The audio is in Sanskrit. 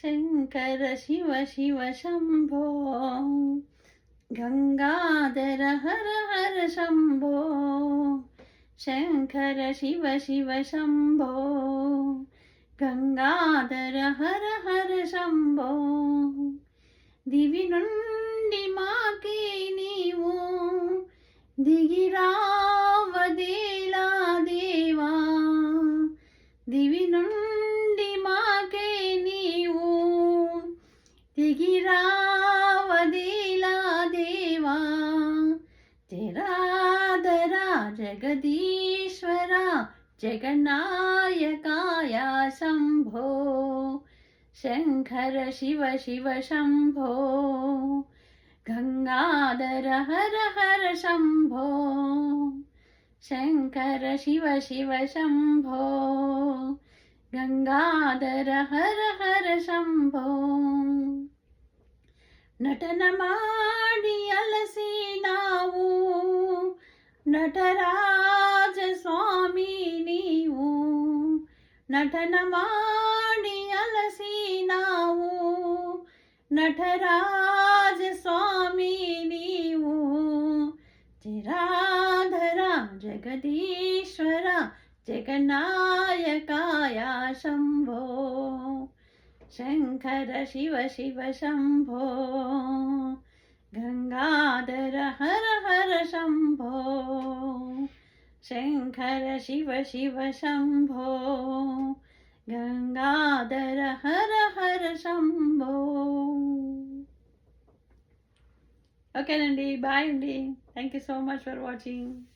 शङ्कर शिव शिव शम्भो गङ्गाधर हर हर शम्भो शङ्कर शिव शिव शम्भो गङ्गाधर हर हर शम्भो दिवि नुंडि माके नीवु दिगिरावदेला देवा दिवि नुंडि माके नीवु दिगिरावदेला देवा तेराधरा जगदीश्वरा जगन्नायकाया शम्भो शङ्कर शिव शिव शम्भो गङ्गाधर हर हर शम्भो शङ्कर शिव शिव शम्भो गङ्गाधर हर हर शम्भो नटन माडि अलसि नावु नटराज स्वामी नीवु नटन माडि अलसि नावु नटराज स्वामी नीवु चिराधरा जगदीश्वरा जगन्नायकाया शम्भो शङ्कर शिव शिव शम्भो गङ्गाधर हर हर शम्भो शङ्कर शिव शिव शम्भो गङ्गाधर हर हर शम्भो. ఓకేనండి, బాయ్ అండి. Thank you so much for watching.